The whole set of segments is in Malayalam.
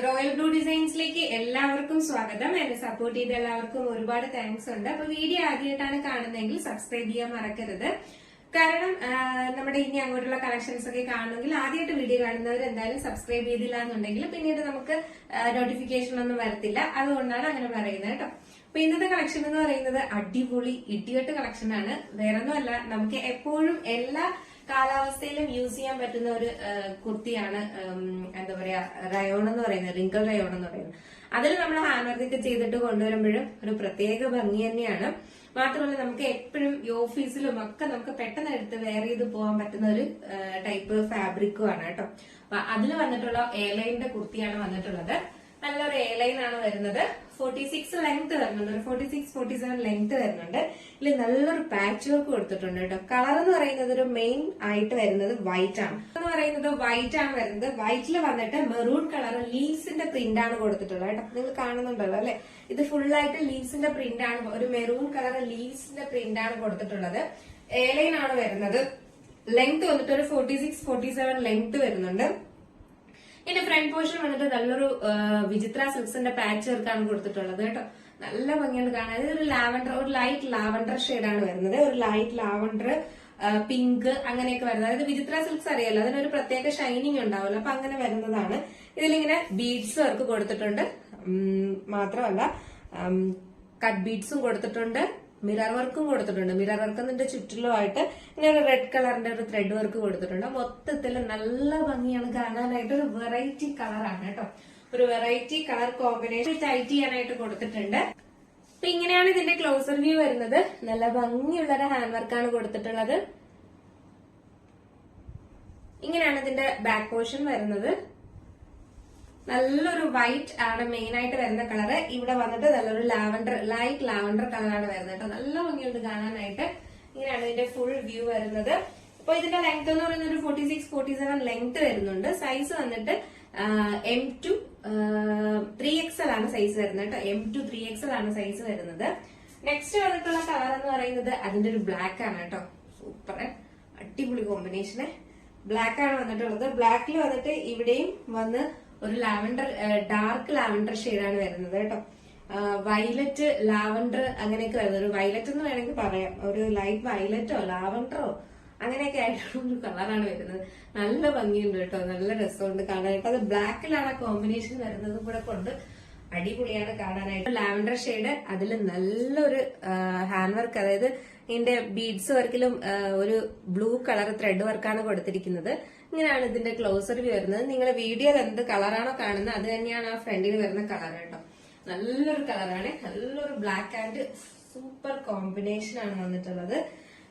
റോയൽ ബ്ലൂ ഡിസൈൻസിലേക്ക് എല്ലാവർക്കും സ്വാഗതം. എന്നെ സപ്പോർട്ട് ചെയ്ത എല്ലാവർക്കും ഒരുപാട് താങ്ക്സ് ഉണ്ട്. അപ്പൊ വീഡിയോ ആദ്യമായിട്ടാണ് കാണുന്നതെങ്കിൽ സബ്സ്ക്രൈബ് ചെയ്യാൻ മറക്കരുത്. കാരണം നമ്മുടെ ഇനി അങ്ങോട്ടുള്ള കളക്ഷൻസ് ഒക്കെ കാണണമെങ്കിൽ ആദ്യമായിട്ട് വീഡിയോ കാണുന്നവർ എന്തായാലും സബ്സ്ക്രൈബ് ചെയ്തില്ല എന്നുണ്ടെങ്കിൽ പിന്നീട് നമുക്ക് നോട്ടിഫിക്കേഷൻ ഒന്നും വരത്തില്ല. അതുകൊണ്ടാണ് അങ്ങനെ പറയുന്നത് കേട്ടോ. അപ്പൊ ഇന്നത്തെ കളക്ഷൻ എന്ന് പറയുന്നത് അടിപൊളി ഇടിവെട്ട് കളക്ഷൻ ആണ്. വേറൊന്നുമല്ല, നമുക്ക് എപ്പോഴും എല്ലാ കാലാവസ്ഥയിലും യൂസ് ചെയ്യാൻ പറ്റുന്ന ഒരു കുർത്തിയാണ്. എന്താ പറയാ, റയോൺ എന്ന് പറയുന്നത്, റിങ്കിൾ റയോൺ എന്ന് പറയുന്നത്. അതിൽ നമ്മൾ ഹാൻഡ് വർക്ക് ചെയ്തിട്ട് കൊണ്ടുവരുമ്പോഴും ഒരു പ്രത്യേക ഭംഗി തന്നെയാണ്. മാത്രമല്ല നമുക്ക് എപ്പോഴും ഓഫീസിലും ഒക്കെ നമുക്ക് പെട്ടെന്ന് എടുത്ത് വെയർ ചെയ്ത് പോകാൻ പറ്റുന്ന ഒരു ടൈപ്പ് ഫാബ്രിക്കും ആണ് കേട്ടോ. അപ്പൊ അതിൽ വന്നിട്ടുള്ള എയർലൈനിന്റെ കുർത്തിയാണ് വന്നിട്ടുള്ളത്. നല്ലൊരു എയർലൈൻ ആണ് വരുന്നത്. 46 ലെങ്ത് വരുന്നുണ്ട്, ഒരു 46-47 ലെങ്ത് വരുന്നുണ്ട്. ഇതിൽ നല്ലൊരു പാച്ച് വർക്ക് കൊടുത്തിട്ടുണ്ട് കേട്ടോ. കളർ എന്ന് പറയുന്നത് ഒരു മെയിൻ ആയിട്ട് വരുന്നത് വൈറ്റ് ആണ്. വൈറ്റ് ആണ് വരുന്നത്. വൈറ്റിൽ വന്നിട്ട് മെറൂൺ കളർ ലീവ്സിന്റെ പ്രിന്റ് ആണ് കൊടുത്തിട്ടുള്ളത് കേട്ടോ. നിങ്ങൾ കാണുന്നുണ്ടല്ലോ അല്ലെ, ഇത് ഫുൾ ആയിട്ട് ലീവ്സിന്റെ പ്രിന്റ് ആണ്. ഒരു മെറൂൺ കളർ ലീവ്സിന്റെ പ്രിന്റ് ആണ് കൊടുത്തിട്ടുള്ളത്. എയർലൈൻ ആണ് വരുന്നത്. ലെങ്ത് വന്നിട്ട് ഒരു 46-47 ലെങ്ത് വരുന്നുണ്ട്. ഇതിന്റെ ഫ്രണ്ട് പോർഷൻ വന്നിട്ട് നല്ലൊരു വിചിത്ര സിൽക്സിന്റെ പാച്ച് വർക്കാണ് കൊടുത്തിട്ടുള്ളത് കേട്ടോ. നല്ല ഭംഗിയാണ് കാണാൻ. ഇതൊരു ലാവൻഡർ, ഒരു ലൈറ്റ് ലാവൻഡർ ഷെയ്ഡാണ് വരുന്നത്. ഒരു ലൈറ്റ് ലാവൻഡർ, പിങ്ക് അങ്ങനെയൊക്കെ വരുന്നത്. അതായത് വിചിത്ര സിൽക്സ് അറിയാലോ, അതിനൊരു പ്രത്യേക ഷൈനിങ് ഉണ്ടാവുമല്ലോ, അപ്പൊ അങ്ങനെ വരുന്നതാണ്. ഇതിലിങ്ങനെ ബീഡ്സ് വർക്ക് കൊടുത്തിട്ടുണ്ട്. മാത്രമല്ല കട്ട് ബീഡ്സും കൊടുത്തിട്ടുണ്ട്, മിറർ വർക്കും കൊടുത്തിട്ടുണ്ട്. മിറർ വർക്ക് ഇതിന്റെ ചുറ്റിലുമായിട്ട് ഇങ്ങനെ ഒരു റെഡ് കളറിന്റെ ഒരു ത്രെഡ് വർക്ക് കൊടുത്തിട്ടുണ്ട്. മൊത്തത്തിൽ നല്ല ഭംഗിയാണ് കാണാനായിട്ട്. ഒരു വെറൈറ്റി കളറാണ് കേട്ടോ. ഒരു വെറൈറ്റി കളർ കോമ്പിനേഷൻ ടൈറ്റ് ചെയ്യാനായിട്ട് കൊടുത്തിട്ടുണ്ട്. അപ്പൊ ഇങ്ങനെയാണ് ഇതിന്റെ ക്ലോസർ വ്യൂ വരുന്നത്. നല്ല ഭംഗിയുള്ള ഒരു ഹാൻഡ് വർക്കാണ് കൊടുത്തിട്ടുള്ളത്. ഇങ്ങനെയാണ് ഇതിന്റെ ബാക്ക് പോർഷൻ വരുന്നത്. നല്ലൊരു വൈറ്റ് ആണ് മെയിൻ ആയിട്ട് വരുന്ന കളറ്. ഇവിടെ വന്നിട്ട് നല്ലൊരു ലാവൻഡർ, ലൈറ്റ് ലാവൻഡർ കളറാണ് വരുന്നത് കേട്ടോ. നല്ല ഭംഗിയുണ്ട് കാണാനായിട്ട്. ഇങ്ങനെയാണ് ഇതിന്റെ ഫുൾ വ്യൂ വരുന്നത്. അപ്പൊ ഇതിന്റെ ലെങ്ത് എന്ന് പറയുന്നത് ഒരു 46-47 ലെങ്ത് വരുന്നുണ്ട്. സൈസ് വന്നിട്ട് M2 3XL ആണ് സൈസ് വരുന്നത് കേട്ടോ. M2 3XL ആണ് സൈസ് വരുന്നത്. നെക്സ്റ്റ് വന്നിട്ടുള്ള കളർ എന്ന് പറയുന്നത് അതിന്റെ ഒരു ബ്ലാക്ക് ആണ് കേട്ടോ. സൂപ്പർ അടിപൊളി കോമ്പിനേഷന് ബ്ലാക്ക് ആണ് വന്നിട്ടുള്ളത്. ബ്ലാക്കിൽ വന്നിട്ട് ഇവിടെയും വന്ന് ഒരു ലാവൻഡർ, ഡാർക്ക് ലാവൻഡർ ഷെയ്ഡാണ് വരുന്നത് കേട്ടോ. വയലറ്റ്, ലാവൻഡർ അങ്ങനെയൊക്കെ വരുന്നത്. ഒരു വയലറ്റ് എന്ന് വേണമെങ്കിൽ പറയാം. ഒരു ലൈറ്റ് വയലറ്റോ ലാവൻഡറോ അങ്ങനെയൊക്കെ ആയിട്ടുള്ള ഒരു കളറാണ് വരുന്നത്. നല്ല ഭംഗിയുണ്ട് കേട്ടോ. നല്ല രസമുണ്ട് കാണാനായിട്ട്. അത് ബ്ലാക്കിലാണ് കോമ്പിനേഷൻ വരുന്നത് കൂടെ കൊണ്ട് അടിപൊളിയാണ് കാണാനായിട്ട്. ലാവൻഡർ ഷെയ്ഡ്, അതിൽ നല്ലൊരു ഹാൻഡ് വർക്ക്, അതായത് ഇതിന്റെ ബീഡ്സ് വർക്കിലും ഒരു ബ്ലൂ കളർ ത്രെഡ് വർക്കാണ് കൊടുത്തിരിക്കുന്നത്. ഇങ്ങനെയാണ് ഇതിന്റെ ക്ലോസർ വ്യൂ വരുന്നത്. നിങ്ങളുടെ വീഡിയോയിൽ എന്ത് കളറാണോ കാണുന്നത് അത് തന്നെയാണ് ആ ഫ്രണ്ടിൽ വരുന്ന കളർ കേട്ടോ. നല്ലൊരു കളറാണ്. നല്ലൊരു ബ്ലാക്ക് ആൻഡ് സൂപ്പർ കോമ്പിനേഷൻ ആണ് വന്നിട്ടുള്ളത്.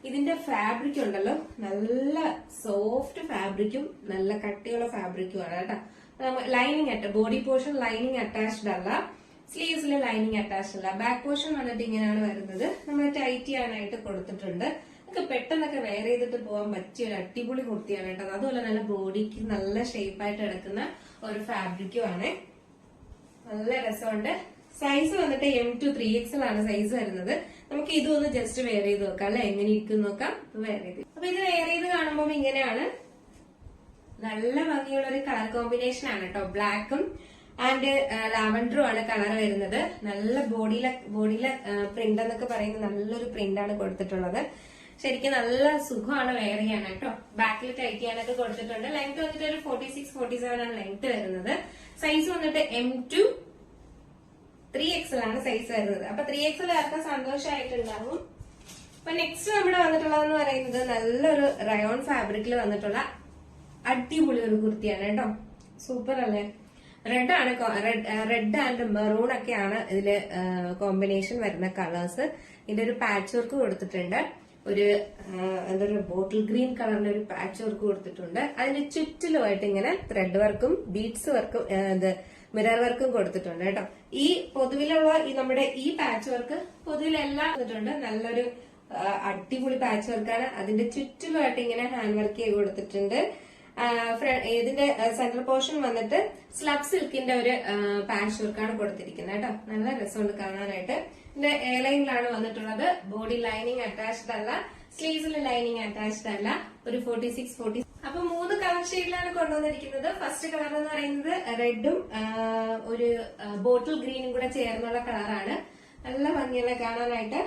ഇതിന്റെ ഫാബ്രിക് ഉണ്ടല്ലോ, നല്ല സോഫ്റ്റ് ഫാബ്രിക്കും നല്ല കട്ടിയുള്ള ഫാബ്രിക്കും ആണ് കേട്ടോ. Lining body portion lining attached അല്ല, സ്ലീവ്സിൽ ലൈനിങ് അറ്റാച്ച്ഡ് അല്ല. ബാക്ക് പോർഷൻ വന്നിട്ട് ഇങ്ങനെയാണ് വരുന്നത്. നമ്മൾ ടൈറ്റ് ചെയ്യാനായിട്ട് കൊടുത്തിട്ടുണ്ട്. നമുക്ക് പെട്ടെന്നൊക്കെ വെയർ ചെയ്തിട്ട് പോകാൻ പറ്റിയ ഒരു അടിപൊളി കുർത്തിയാണ് കേട്ടോ. അതുപോലെ നല്ല ബോഡിക്ക് നല്ല ഷേപ്പായിട്ട് എടുക്കുന്ന ഒരു ഫാബ്രിക്കും ആണ്. നല്ല രസമുണ്ട്. സൈസ് വന്നിട്ട് M2 3XL ആണ് സൈസ് വരുന്നത്. നമുക്ക് ഇതൊന്ന് ജസ്റ്റ് വെയർ ചെയ്ത് നോക്കാം അല്ലെ, എങ്ങനെ ഇരിക്കും നോക്കാം. വെയർ ചെയ്ത്, അപ്പൊ ഇത് വെയർ ചെയ്ത് കാണുമ്പോൾ ഇങ്ങനെയാണ്. നല്ല ഭംഗിയുള്ള ഒരു കളർ കോമ്പിനേഷൻ ആണ് കേട്ടോ. ബ്ലാക്കും ആൻഡ് ലാവൻഡറും ആണ് കളർ വരുന്നത്. നല്ല ബോഡിയിലെ പ്രിന്റ് എന്നൊക്കെ പറയുന്ന നല്ലൊരു പ്രിന്റ് ആണ് കൊടുത്തിട്ടുള്ളത്. ശരിക്കും നല്ല സുഖമാണ് വെയർ ചെയ്യാൻ കേട്ടോ. ബാക്കിൽ ടൈറ്റ് ചെയ്യാനൊക്കെ കൊടുത്തിട്ടുണ്ട്. ലെങ്ത് വന്നിട്ട് ഒരു 46-47 ആണ് ലെങ്ത് വരുന്നത്. സൈസ് വന്നിട്ട് M2 3XL ആണ് സൈസ് വരുന്നത്. അപ്പൊ 3XL ആർക്കും സന്തോഷമായിട്ടുണ്ടാവും. അപ്പൊ നെക്സ്റ്റ് നമ്മുടെ വന്നിട്ടുള്ളതെന്ന് പറയുന്നത് നല്ലൊരു റയോൺ ഫാബ്രിക്കിൽ വന്നിട്ടുള്ള അടിപൊളി ഒരു കുർത്തിയാണ് കേട്ടോ. സൂപ്പർ അല്ലേ. റെഡ് ആണ്, റെഡ് ആൻഡ് മെറൂൺ ഒക്കെയാണ് ഇതില് കോമ്പിനേഷൻ വരുന്ന കളേഴ്സ്. ഇതിന്റെ ഒരു പാച്ച് വർക്ക് കൊടുത്തിട്ടുണ്ട്. ഒരു എന്തൊരു ബോട്ടിൽ ഗ്രീൻ കളറിന്റെ ഒരു പാച്ച് വർക്ക് കൊടുത്തിട്ടുണ്ട്. അതിന്റെ ചുറ്റിലുമായിട്ട് ഇങ്ങനെ ത്രെഡ് വർക്കും ബീഡ്സ് വർക്കും മിറർ വർക്കും കൊടുത്തിട്ടുണ്ട് കേട്ടോ. ഈ പൊതുവിലുള്ള നമ്മുടെ ഈ പാച്ച് വർക്ക് പൊതുവിലെല്ലാം കൊടുത്തിട്ടുണ്ട്. നല്ലൊരു അടിപൊളി പാച്ച് വർക്കാണ്. അതിന്റെ ചുറ്റിലുമായിട്ട് ഇങ്ങനെ ഹാൻഡ് വർക്ക് ചെയ്ത് കൊടുത്തിട്ടുണ്ട്. ഇതിന്റെ സെന്റർ പോർഷൻ വന്നിട്ട് സ്ലബ് സിൽക്കിന്റെ ഒരു പാച്ച് വർക്കാണ് കൊടുത്തിരിക്കുന്നത് കേട്ടോ. നല്ല രസമുണ്ട് കാണാനായിട്ട്. ഇതിന്റെ എയർലൈനിലാണ് വന്നിട്ടുള്ളത്. ബോഡി ലൈനിങ് അറ്റാച്ച്ഡ് അല്ല, സ്ലീവ്സിൽ ലൈനിങ് അറ്റാച്ച്ഡ് അല്ല. ഒരു 46-47 അപ്പൊ 3 കളർ ഷെയ്ഡിലാണ് കൊണ്ടുവന്നിരിക്കുന്നത്. ഫസ്റ്റ് കളർ എന്ന് പറയുന്നത് റെഡും ഒരു ബോട്ടിൽ ഗ്രീനും കൂടെ ചേർന്നുള്ള കളറാണ്. നല്ല ഭംഗിയുള്ള കാണാനായിട്ട്.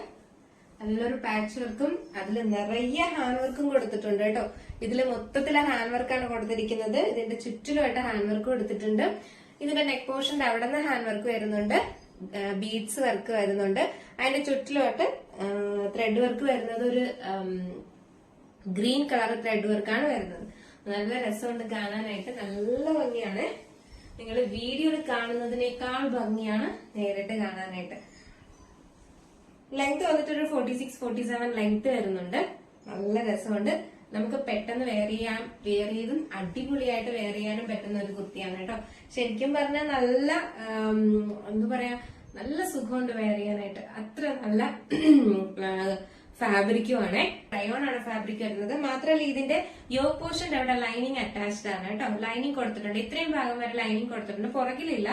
നല്ലൊരു പാച്ച് വർക്കും അതിൽ നിറയെ ഹാൻഡ് വർക്കും കൊടുത്തിട്ടുണ്ട് കേട്ടോ. ഇതില് മൊത്തത്തിലെ ഹാൻഡ് വർക്കാണ് കൊടുത്തിരിക്കുന്നത്. ഇതിന്റെ ചുറ്റിലുമായിട്ട് ഹാൻഡ് വർക്ക് കൊടുത്തിട്ടുണ്ട്. ഇതിന്റെ നെക്ക് പോർഷന്റെ അവിടെ നിന്ന് ഹാൻഡ് വർക്ക് വരുന്നുണ്ട്, ബീഡ്സ് വർക്ക് വരുന്നുണ്ട്. അതിന്റെ ചുറ്റിലുമായിട്ട് ത്രെഡ് വർക്ക് വരുന്നത് ഒരു ഗ്രീൻ കളർ ത്രെഡ് വർക്കാണ് വരുന്നത്. നല്ല രസമുണ്ട് കാണാനായിട്ട്, നല്ല ഭംഗിയാണ്. നിങ്ങൾ വീഡിയോയിൽ കാണുന്നതിനേക്കാൾ ഭംഗിയാണ് നേരിട്ട് കാണാനായിട്ട്. ലെങ്ത് വന്നിട്ട് ഒരു 46-47 ലെങ്ത് വരുന്നുണ്ട്. നല്ല രസമുണ്ട്. നമുക്ക് പെട്ടെന്ന് വെയർ ചെയ്തും അടിപൊളിയായിട്ട് വെയർ ചെയ്യാനും പറ്റുന്ന ഒരു കുർത്തിയാണ് കേട്ടോ. ശരിക്കും പറഞ്ഞാൽ നല്ല എന്താ പറയാ, നല്ല സുഖമുണ്ട് വെയർ ചെയ്യാനായിട്ട്. അത്ര നല്ല ഫാബ്രിക്കുമാണ്. റയോൺ ആണ് ഫാബ്രിക് വരുന്നത്. മാത്രമല്ല ഇതിന്റെ യോക്ക് പോർഷന്റെ അവിടെ ലൈനിങ് അറ്റാച്ച്ഡ് ആണ് കേട്ടോ. ലൈനിങ് കൊടുത്തിട്ടുണ്ട്. ഇത്രയും ഭാഗം വരെ ലൈനിങ് കൊടുത്തിട്ടുണ്ട്. പുറകിലില്ല,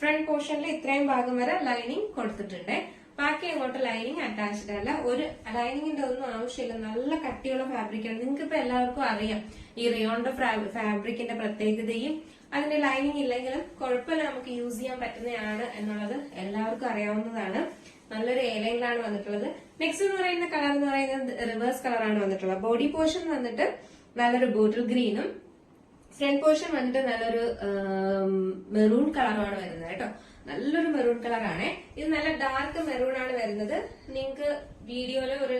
ഫ്രണ്ട് പോർഷനിൽ ഇത്രയും ഭാഗം വരെ ലൈനിങ് കൊടുത്തിട്ടുണ്ട്. ബാക്കി അങ്ങോട്ട് ലൈനിങ് അറ്റാച്ച്ഡ് അല്ല. ഒരു ലൈനിങ്ങിന്റെ ഒന്നും ആവശ്യമില്ല. നല്ല കട്ടിയുള്ള ഫാബ്രിക്കാണ്. നിങ്ങൾക്ക് ഇപ്പൊ എല്ലാവർക്കും അറിയാം ഈ റിയോണിന്റെ ഫാബ്രിക്കിന്റെ പ്രത്യേകതയും. അതിന്റെ ലൈനിങ് ഇല്ലെങ്കിലും കുഴപ്പമില്ല, നമുക്ക് യൂസ് ചെയ്യാൻ പറ്റുന്നതാണ് എന്നുള്ളത് എല്ലാവർക്കും അറിയാവുന്നതാണ്. നല്ലൊരു ഏലയിലാണ് വന്നിട്ടുള്ളത്. നെക്സ്റ്റ് എന്ന് പറയുന്ന കളർ എന്ന് പറയുന്നത് റിവേഴ്സ് കളറാണ് വന്നിട്ടുള്ളത്. ബോഡി പോർഷൻ വന്നിട്ട് നല്ലൊരു ബോട്ടിൽ ഗ്രീനും ഫ്രണ്ട് പോർഷൻ വന്നിട്ട് നല്ലൊരു മെറൂൺ കളറുമാണ് വരുന്നത് കേട്ടോ. നല്ലൊരു മെറൂൺ കളറാണ്. ഇത് നല്ല ഡാർക്ക് മെറൂൺ ആണ് വരുന്നത്. നിങ്ങൾക്ക് വീഡിയോയില് ഒരു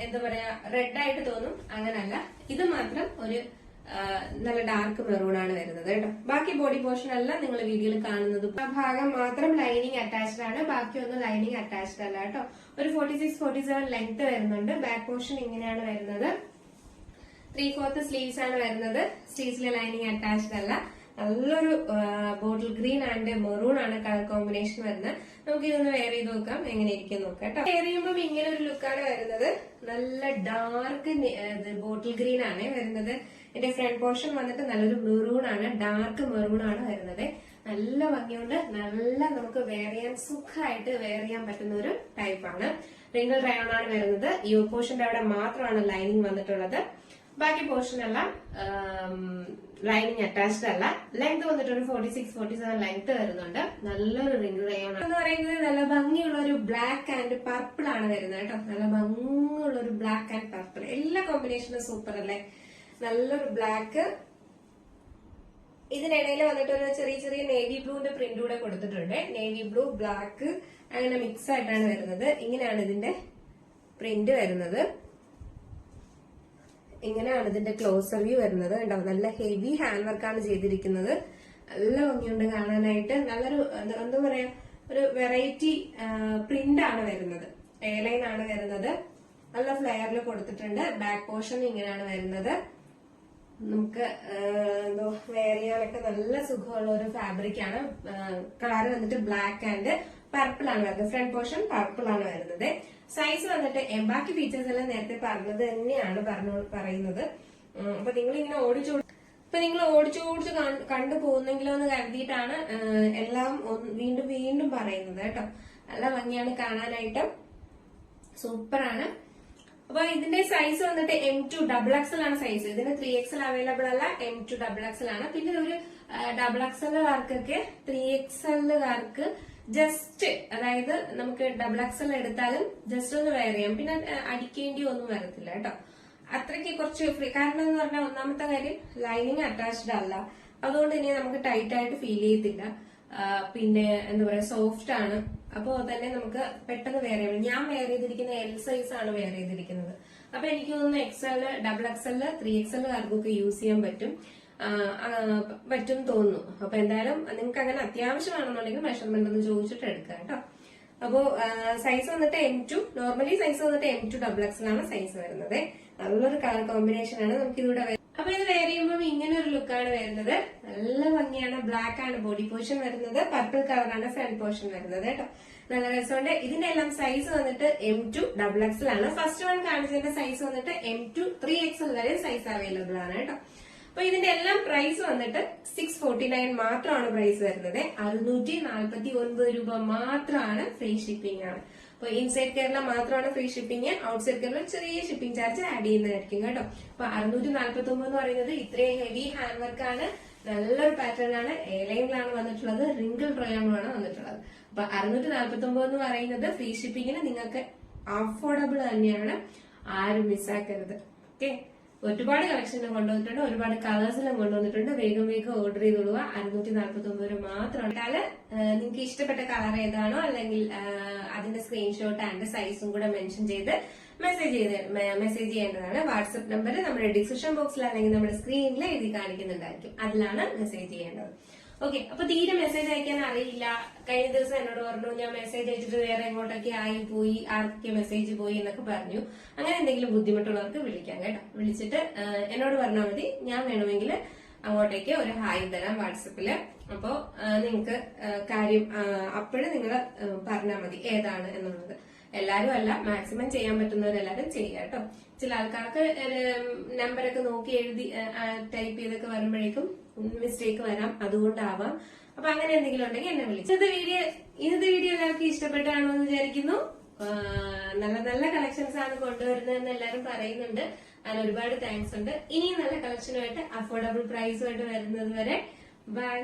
എന്താ പറയാ റെഡ് ആയിട്ട് തോന്നും, അങ്ങനല്ല. ഇത് മാത്രം ഒരു നല്ല ഡാർക്ക് മെറൂൺ ആണ് വരുന്നത് കേട്ടോ. ബാക്കി ബോഡി പോർഷൻ എല്ലാം നിങ്ങൾ വീഡിയോയിൽ കാണുന്നത്. ആ ഭാഗം മാത്രം ലൈനിങ് അറ്റാച്ച്ഡ് ആണ്, ബാക്കിയൊന്നും ലൈനിങ് അറ്റാച്ച്ഡ് അല്ല കേട്ടോ. ഒരു 46-47 ലെങ്ത് വരുന്നുണ്ട്. ബാക്ക് പോർഷൻ ഇങ്ങനെയാണ് വരുന്നത്. 3/4 സ്ലീവ്സ് ആണ് വരുന്നത്. സ്ലീവ്സിലെ ലൈനിങ് അറ്റാച്ച്ഡ് അല്ല. നല്ലൊരു ബോട്ടിൽ ഗ്രീൻ ആൻഡ് മെറൂൺ ആണ് കളർ കോമ്പിനേഷൻ വരുന്നത്. നമുക്ക് ഇതൊന്ന് വെയർ ചെയ്ത് നോക്കാം, എങ്ങനെ ഇരിക്കും നോക്കാം കേട്ടോ. വെയർ ചെയ്യുമ്പോൾ ഇങ്ങനെ ഒരു ലുക്കാണ് വരുന്നത്. നല്ല ഡാർക്ക് ബോട്ടിൽ ഗ്രീൻ ആണ് വരുന്നത്. ഇതിന്റെ ഫ്രണ്ട് പോർഷൻ വന്നിട്ട് നല്ലൊരു മെറൂൺ ആണ്, ഡാർക്ക് മെറൂൺ ആണ് വരുന്നത്. നല്ല ഭംഗിയുണ്ട്. നല്ല നമുക്ക് വെയർ ചെയ്യാൻ സുഖമായിട്ട് വെയർ ചെയ്യാൻ പറ്റുന്ന ഒരു ടൈപ്പാണ്. റിംഗിൾ റയോൺ ആണ് വരുന്നത്. ഈ പോർഷന്റെ അവിടെ മാത്രമാണ് ലൈനിങ് വന്നിട്ടുള്ളത്. ബാക്കി പോർഷൻ എല്ലാം ലൈനിങ് അറ്റാച്ച്ഡ് അല്ല. ലെങ്ത് വന്നിട്ട് ഒരു 46-47 ലെങ്ത് വരുന്നുണ്ട്. നല്ലൊരു റിംഗ് റയോൺ എന്ന് പറയുന്നത്. നല്ല ഭംഗിയുള്ള ഒരു ബ്ലാക്ക് ആൻഡ് പർപ്പിൾ ആണ് വരുന്നത് കേട്ടോ. നല്ല ഭംഗിയുള്ള ഒരു ബ്ലാക്ക് ആൻഡ് പർപ്പിൾ. എല്ലാ കോമ്പിനേഷനും സൂപ്പർ അല്ലേ. നല്ലൊരു ബ്ലാക്ക്, ഇതിനിടയിൽ വന്നിട്ട് ഒരു ചെറിയ ചെറിയ നേവി ബ്ലൂവിന്റെ പ്രിന്റ് കൂടെ കൊടുത്തിട്ടുണ്ട്. നേവി ബ്ലൂ, ബ്ലാക്ക് അങ്ങനെ മിക്സ് ആയിട്ടാണ് വരുന്നത്. ഇങ്ങനെയാണ് ഇതിന്റെ പ്രിന്റ് വരുന്നത്. ഇങ്ങനെയാണ് ഇതിന്റെ ക്ലോസർ വ്യൂ വരുന്നത്. കണ്ടോ, നല്ല ഹെവി ഹാൻഡ് വർക്കാണ് ചെയ്തിരിക്കുന്നത്. നല്ല ഭംഗിയുണ്ട് കാണാനായിട്ട്. നല്ലൊരു എന്താ പറയാ, ഒരു വെറൈറ്റി പ്രിന്റ് ആണ് വരുന്നത്. എയർലൈൻ ആണ് വരുന്നത്. നല്ല ഫ്ലെയറിൽ കൊടുത്തിട്ടുണ്ട്. ബാക്ക് പോർഷൻ ഇങ്ങനെയാണ് വരുന്നത്. നമുക്ക് എന്തോ വെയർ ചെയ്യാനൊക്കെ നല്ല സുഖമുള്ള ഒരു ഫാബ്രിക് ആണ്. കളർ വന്നിട്ട് ബ്ലാക്ക് ആൻഡ് പർപ്പിൾ ആണ് വരുന്നത്. ഫ്രണ്ട് പോർഷൻ പർപ്പിൾ ആണ് വരുന്നത്. സൈസ് വന്നിട്ട് ബാക്കി ഫീച്ചേഴ്സ് എല്ലാം നേരത്തെ പറഞ്ഞത് തന്നെയാണ് പറയുന്നത്. അപ്പൊ നിങ്ങൾ ഇങ്ങനെ ഓടിച്ചു കണ്ടു പോകുന്നെങ്കിലോ എന്ന് കരുതിയിട്ടാണ് എല്ലാം വീണ്ടും വീണ്ടും പറയുന്നത് കേട്ടോ. നല്ല ഭംഗിയാണ് കാണാനായിട്ട്, സൂപ്പറാണ്. അപ്പൊ ഇതിന്റെ സൈസ് വന്നിട്ട് M2 XXL ആണ് സൈസ്. ഇതിന് 3XL അവൈലബിൾ അല്ല, M2 XXL ആണ്. പിന്നെ ഒരു XXLകാർക്കൊക്കെ 3XLകാർക്ക് ജസ്റ്റ്, അതായത് നമുക്ക് XXL എടുത്താലും ജസ്റ്റ് ഒന്ന് വെയർ ചെയ്യാം. പിന്നെ അടിക്കേണ്ടി ഒന്നും വരത്തില്ല കേട്ടോ. അത്രയ്ക്ക് കുറച്ച് ഫ്രീ. കാരണം എന്ന് പറഞ്ഞാൽ ഒന്നാമത്തെ കാര്യം ലൈനിങ് അറ്റാച്ച്ഡ് അല്ല, അതുകൊണ്ട് ഇനി നമുക്ക് ടൈറ്റ് ആയിട്ട് ഫീൽ ചെയ്യത്തില്ല. പിന്നെ എന്താ പറയാ, സോഫ്റ്റ് ആണ്. അപ്പോ തന്നെ നമുക്ക് പെട്ടെന്ന് വെയർ ചെയ്യാം. ഞാൻ വെയർ ചെയ്തിരിക്കുന്ന L സൈസ് ആണ് വെയർ ചെയ്തിരിക്കുന്നത്. അപ്പൊ എനിക്ക് തോന്നുന്നു XL, XXL, 3XLകാർക്കൊക്കെ യൂസ് ചെയ്യാൻ പറ്റും തോന്നുന്നു. അപ്പൊ എന്തായാലും നിങ്ങൾക്ക് അങ്ങനെ അത്യാവശ്യമാണെന്നുണ്ടെങ്കിൽ മെഷർമെന്റ് ഒന്ന് ചോദിച്ചിട്ട് എടുക്കാം കേട്ടോ. അപ്പോ സൈസ് വന്നിട്ട് M2, നോർമലി സൈസ് വന്നിട്ട് M2 XXL ആണ് സൈസ് വരുന്നത്. നല്ലൊരു കളർ കോമ്പിനേഷൻ ആണ്. നമുക്ക് ഇതിലൂടെ അപ്പൊ ഇത് വെയർ ചെയ്യുമ്പോൾ ഇങ്ങനെ ഒരു ലുക്കാണ് വരുന്നത്. നല്ല ഭംഗിയാണ്. ബ്ലാക്ക് ആണ് ബോഡി പോർഷൻ വരുന്നത്. പർപ്പിൾ കളറാണ് ഫ്രണ്ട് പോർഷൻ വരുന്നത് കേട്ടോ. നല്ല രസമുണ്ട്. ഇതിന്റെ എല്ലാം സൈസ് വന്നിട്ട് M2 XXL ആണ്. ഫസ്റ്റ് വൺ കാണിച്ചതിന്റെ സൈസ് വന്നിട്ട് M2 3XL വരെ സൈസ് അവൈലബിൾ ആണ് കേട്ടോ. അപ്പൊ ഇതിന്റെ എല്ലാം പ്രൈസ് വന്നിട്ട് 649 മാത്രമാണ് പ്രൈസ് വരുന്നത്. 649 രൂപ മാത്രമാണ്. ഫ്രീ ഷിപ്പിംഗ് ആണ്. അപ്പൊ ഇൻസൈഡ് കേരള മാത്രമാണ് ഫ്രീ ഷിപ്പിംഗ്, ഔട്ട്സൈഡ് കേരള ചെറിയ ഷിപ്പിംഗ് ചാർജ് ആഡ് ചെയ്യുന്നതായിരിക്കും കേട്ടോ. അപ്പൊ 649 എന്ന് പറയുന്നത് ഇത്രയും ഹെവി ഹാൻഡ് വർക്ക് ആണ്, നല്ലൊരു പാറ്റേൺ ആണ്, എയർലൈനിലാണ് വന്നിട്ടുള്ളത്, റിങ്കിൾ റയോണിലാണ് വന്നിട്ടുള്ളത്. അപ്പൊ 649 എന്ന് പറയുന്നത് ഫ്രീ ഷിപ്പിങ്ങിന് നിങ്ങൾക്ക് അഫോർഡബിൾ തന്നെയാണ്, ആരും മിസ്സാക്കരുത്. ഓക്കെ, ഒരുപാട് കളക്ഷനും കൊണ്ടുവന്നിട്ടുണ്ട്, ഒരുപാട് കളേഴ്സിലും കൊണ്ടുവന്നിട്ടുണ്ട്. വേഗം വേഗം ഓർഡർ ചെയ്തോളുക. 649 മാത്രമാണ്. നിങ്ങൾക്ക് ഇഷ്ടപ്പെട്ട കളർ ഏതാണോ അല്ലെങ്കിൽ അതിന്റെ സ്ക്രീൻഷോട്ട് ആൻഡ് സൈസും കൂടെ മെൻഷൻ ചെയ്ത് മെസ്സേജ് ചെയ്യേണ്ടതാണ്. വാട്സ്ആപ്പ് നമ്പർ നമ്മുടെ ഡിസ്ക്രിപ്ഷൻ ബോക്സിൽ അല്ലെങ്കിൽ നമ്മുടെ സ്ക്രീനിൽ എഴുതി കാണിക്കുന്നുണ്ടായിരിക്കും, അതിലാണ് മെസ്സേജ് ചെയ്യേണ്ടത്. ഓക്കെ, അപ്പൊ തീരെ മെസ്സേജ് അയക്കാൻ അറിയില്ല, കഴിഞ്ഞ ദിവസം എന്നോട് പറഞ്ഞു ഞാൻ മെസ്സേജ് അയച്ചിട്ട് വേറെ എങ്ങോട്ടൊക്കെ ആയി പോയി, ആർക്കൊക്കെ മെസ്സേജ് പോയി എന്നൊക്കെ പറഞ്ഞു. അങ്ങനെ എന്തെങ്കിലും ബുദ്ധിമുട്ടുള്ളവർക്ക് വിളിക്കാം കേട്ടോ. വിളിച്ചിട്ട് എന്നോട് പറഞ്ഞാൽ മതി, ഞാൻ വേണമെങ്കിൽ അങ്ങോട്ടേക്ക് ഒരു ഹായ് തരാം വാട്സപ്പില്. അപ്പോ നിങ്ങൾക്ക് കാര്യം അപ്പോഴും നിങ്ങൾ പറഞ്ഞാൽ മതി ഏതാണ് എന്നുള്ളത്. എല്ലാരും അല്ല, മാക്സിമം ചെയ്യാൻ പറ്റുന്നവരെല്ലാരും ചെയ്യുക കേട്ടോ. ചില ആൾക്കാർക്ക് നമ്പറൊക്കെ നോക്കി എഴുതി ടൈപ്പ് ചെയ്തൊക്കെ വരുമ്പോഴേക്കും മിസ്റ്റേക്ക് വരാം, അതുകൊണ്ടാവാം. അപ്പൊ അങ്ങനെ എന്തെങ്കിലും ഉണ്ടെങ്കിൽ എന്നെ വിളിച്ചു. ഇന്നത്തെ വീഡിയോ എല്ലാവർക്കും ഇഷ്ടപ്പെട്ടാണോ എന്ന് വിചാരിക്കുന്നു. നല്ല നല്ല കളക്ഷൻസ് ആണ് കൊണ്ടുവരുന്നതെന്ന് എല്ലാരും പറയുന്നുണ്ട്, അതിന് ഒരുപാട് താങ്ക്സ് ഉണ്ട്. ഇനിയും നല്ല കളക്ഷനുമായിട്ട് അഫോർഡബിൾ പ്രൈസുമായിട്ട് വരുന്നത് വരെ ബൈ.